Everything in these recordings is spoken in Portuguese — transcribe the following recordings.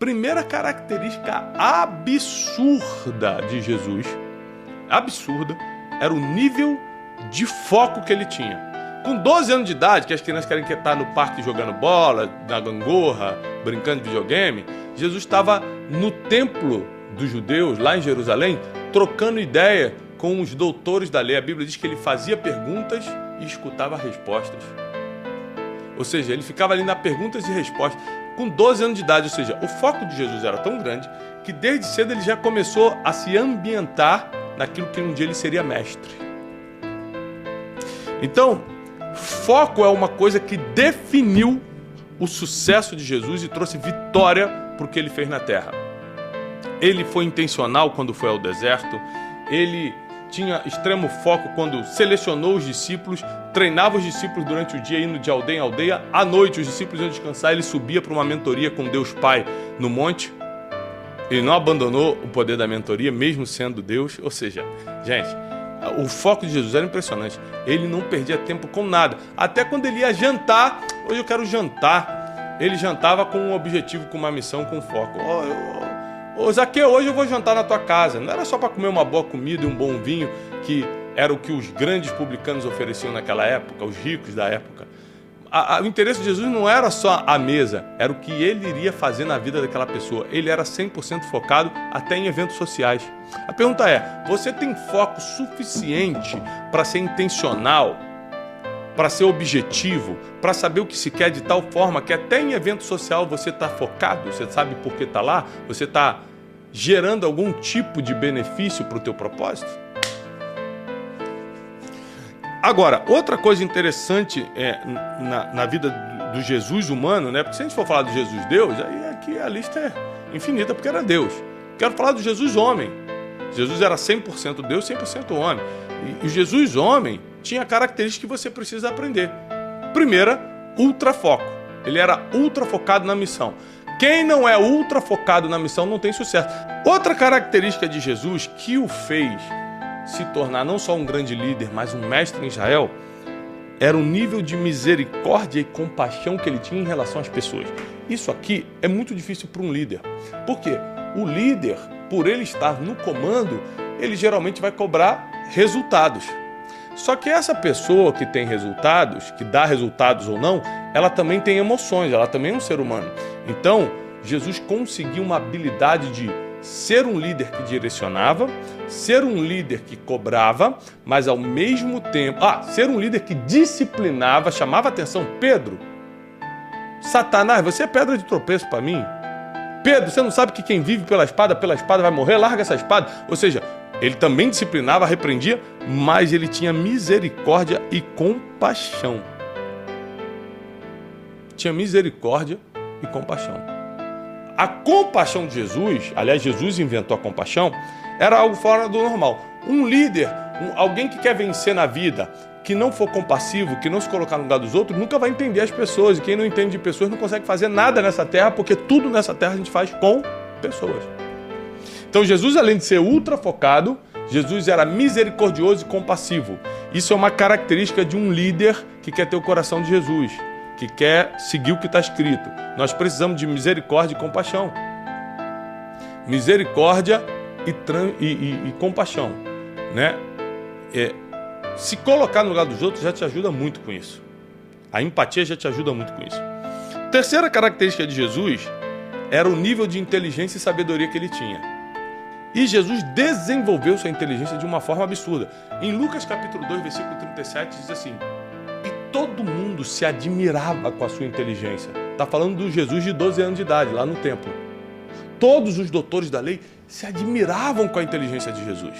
Primeira característica absurda de Jesus, absurda, era o nível de foco que ele tinha. Com 12 anos de idade, que as crianças querem estar no parque jogando bola, na gangorra, brincando de videogame, Jesus estava no templo dos judeus, lá em Jerusalém, trocando ideia com os doutores da lei. A Bíblia diz que ele fazia perguntas e escutava respostas. Ou seja, ele ficava ali na perguntas e respostas. Com 12 anos de idade, ou seja, o foco de Jesus era tão grande que desde cedo ele já começou a se ambientar naquilo que um dia ele seria mestre. Então, foco é uma coisa que definiu o sucesso de Jesus e trouxe vitória para o que ele fez na terra. Ele foi intencional quando foi ao deserto, ele tinha extremo foco quando selecionou os discípulos, treinava os discípulos durante o dia, indo de aldeia em aldeia. À noite, os discípulos iam descansar, ele subia para uma mentoria com Deus Pai no monte. Ele não abandonou o poder da mentoria, mesmo sendo Deus. Ou seja, gente, o foco de Jesus era impressionante. Ele não perdia tempo com nada. Até quando ele ia jantar, hoje eu quero jantar. Ele jantava com um objetivo, com uma missão, com foco. Ô Zaqueu, hoje eu vou jantar na tua casa. Não era só para comer uma boa comida e um bom vinho, que era o que os grandes publicanos ofereciam naquela época, os ricos da época. O interesse de Jesus não era só a mesa, era o que ele iria fazer na vida daquela pessoa. Ele era 100% focado até em eventos sociais. A pergunta é, você tem foco suficiente para ser intencional, para ser objetivo, para saber o que se quer de tal forma que até em evento social você está focado, você sabe por que está lá, você está gerando algum tipo de benefício para o teu propósito? Agora, outra coisa interessante na vida do Jesus humano, né? Porque se a gente for falar do Jesus Deus, aí aqui a lista é infinita, porque era Deus. Quero falar do Jesus homem. Jesus era 100% Deus, 100% homem. E o Jesus homem tinha características que você precisa aprender. Primeira, ultrafoco. Ele era ultra focado na missão. Quem não é ultra focado na missão não tem sucesso. Outra característica de Jesus que o fez se tornar não só um grande líder, mas um mestre em Israel, era o nível de misericórdia e compaixão que ele tinha em relação às pessoas. Isso aqui é muito difícil para um líder. Por quê? O líder, por ele estar no comando, ele geralmente vai cobrar resultados. Só que essa pessoa que tem resultados, que dá resultados ou não, ela também tem emoções, ela também é um ser humano. Então, Jesus conseguiu uma habilidade de ser um líder que direcionava, ser um líder que cobrava, mas ao mesmo tempo... ser um líder que disciplinava, chamava atenção. Pedro, Satanás, você é pedra de tropeço para mim. Pedro, você não sabe que quem vive pela espada vai morrer? Larga essa espada. Ou seja, ele também disciplinava, repreendia, mas ele tinha misericórdia e compaixão. Tinha misericórdia e compaixão. A compaixão de Jesus, aliás, Jesus inventou a compaixão, era algo fora do normal. Um líder, alguém que quer vencer na vida, que não for compassivo, que não se colocar no lugar dos outros, nunca vai entender as pessoas. E quem não entende de pessoas não consegue fazer nada nessa terra, porque tudo nessa terra a gente faz com pessoas. Então Jesus, além de ser ultra focado, Jesus era misericordioso e compassivo. Isso é uma característica de um líder que quer ter o coração de Jesus, que quer seguir o que está escrito. Nós precisamos de misericórdia e compaixão. Misericórdia e compaixão, né? Se colocar no lugar dos outros já te ajuda muito com isso. A empatia já te ajuda muito com isso. Terceira característica de Jesus era o nível de inteligência e sabedoria que ele tinha. E Jesus desenvolveu sua inteligência de uma forma absurda. Em Lucas capítulo 2, versículo 37, diz assim: e todo mundo se admirava com a sua inteligência. Está falando do Jesus de 12 anos de idade, lá no templo. Todos os doutores da lei se admiravam com a inteligência de Jesus.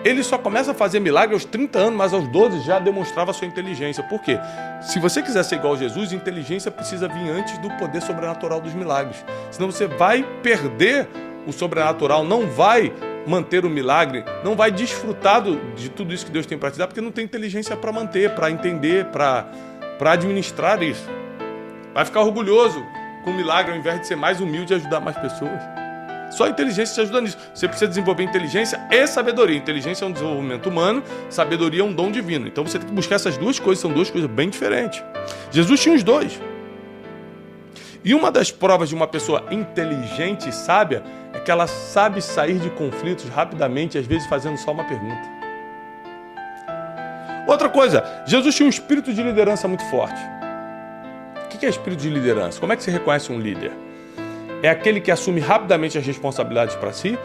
Ele só começa a fazer milagre aos 30 anos, mas aos 12 já demonstrava a sua inteligência. Por quê? Se você quiser ser igual a Jesus, inteligência precisa vir antes do poder sobrenatural dos milagres. Senão você vai perder o sobrenatural, não vai manter o milagre, não vai desfrutar de tudo isso que Deus tem para te dar, porque não tem inteligência para manter, para entender, para administrar isso. Vai ficar orgulhoso com o milagre ao invés de ser mais humilde e ajudar mais pessoas. Só a inteligência te ajuda nisso. Você precisa desenvolver inteligência e sabedoria. Inteligência é um desenvolvimento humano, sabedoria é um dom divino. Então você tem que buscar essas duas coisas, são duas coisas bem diferentes. Jesus tinha os dois. E uma das provas de uma pessoa inteligente e sábia é que ela sabe sair de conflitos rapidamente, às vezes fazendo só uma pergunta. Outra coisa, Jesus tinha um espírito de liderança muito forte. O que é espírito de liderança? Como é que você reconhece um líder? É aquele que assume rapidamente as responsabilidades para si,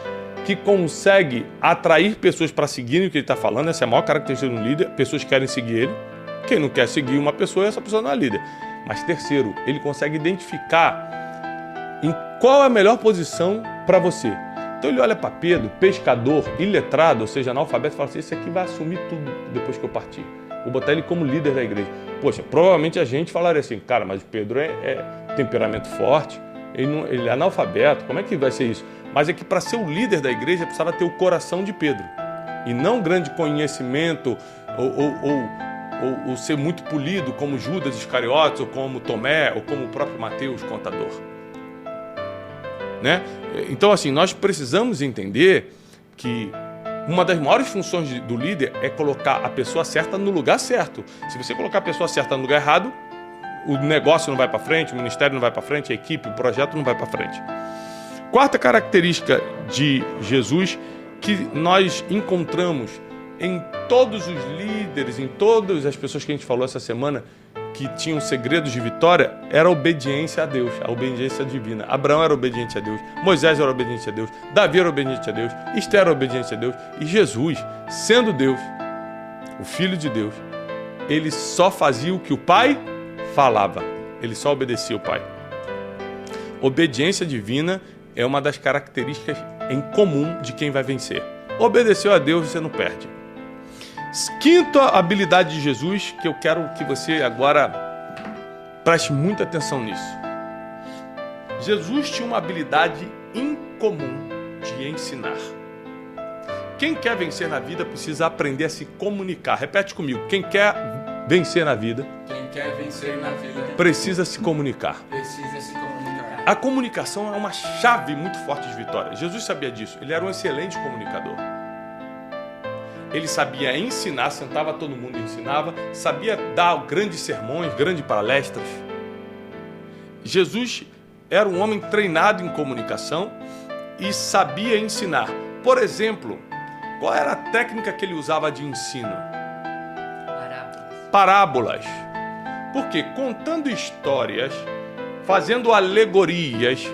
que consegue atrair pessoas para seguirem o que ele está falando. Essa é a maior característica de um líder. Pessoas querem seguir ele. Quem não quer seguir uma pessoa, essa pessoa não é líder. Mas terceiro, ele consegue identificar em qual é a melhor posição para você. Então ele olha para Pedro, pescador, iletrado, ou seja, analfabeto, e fala assim: esse aqui vai assumir tudo depois que eu partir. Vou botar ele como líder da igreja. Poxa, provavelmente a gente falaria assim: cara, mas o Pedro é temperamento forte, ele é analfabeto, como é que vai ser isso? Mas é que para ser o líder da igreja precisava ter o coração de Pedro. E não grande conhecimento ou ser muito polido como Judas Iscariotes, ou como Tomé, ou como o próprio Mateus, contador. Né? Então, assim, nós precisamos entender que uma das maiores funções do líder é colocar a pessoa certa no lugar certo. Se você colocar a pessoa certa no lugar errado, o negócio não vai para frente, o ministério não vai para frente, a equipe, o projeto não vai para frente. Quarta característica de Jesus que nós encontramos em todos os líderes, em todas as pessoas que a gente falou essa semana, que tinham segredos de vitória, era a obediência a Deus, a obediência divina. Abraão era obediente a Deus, Moisés era obediente a Deus, Davi era obediente a Deus, Esther era obediente a Deus, e Jesus, sendo Deus, o Filho de Deus, ele só fazia o que o Pai falava, ele só obedecia o Pai. Obediência divina é uma das características em comum de quem vai vencer. Obedeceu a Deus, você não perde. Quinta habilidade de Jesus, que eu quero que você agora preste muita atenção nisso. Jesus tinha uma habilidade incomum de ensinar. Quem quer vencer na vida precisa aprender a se comunicar. Repete comigo. Quem quer vencer na vida, precisa se comunicar. A comunicação é uma chave muito forte de vitória. Jesus sabia disso. Ele era um excelente comunicador. Ele sabia ensinar, sentava todo mundo e ensinava, sabia dar grandes sermões, grandes palestras. Jesus era um homem treinado em comunicação e sabia ensinar. Por exemplo, qual era a técnica que ele usava de ensino? Parábolas. Porque contando histórias, fazendo alegorias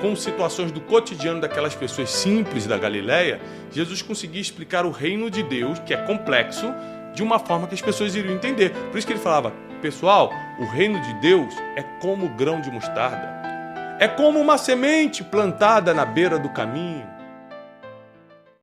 com situações do cotidiano daquelas pessoas simples da Galileia, Jesus conseguia explicar o reino de Deus, que é complexo, de uma forma que as pessoas iriam entender. Por isso que ele falava: pessoal, o reino de Deus é como grão de mostarda. É como uma semente plantada na beira do caminho.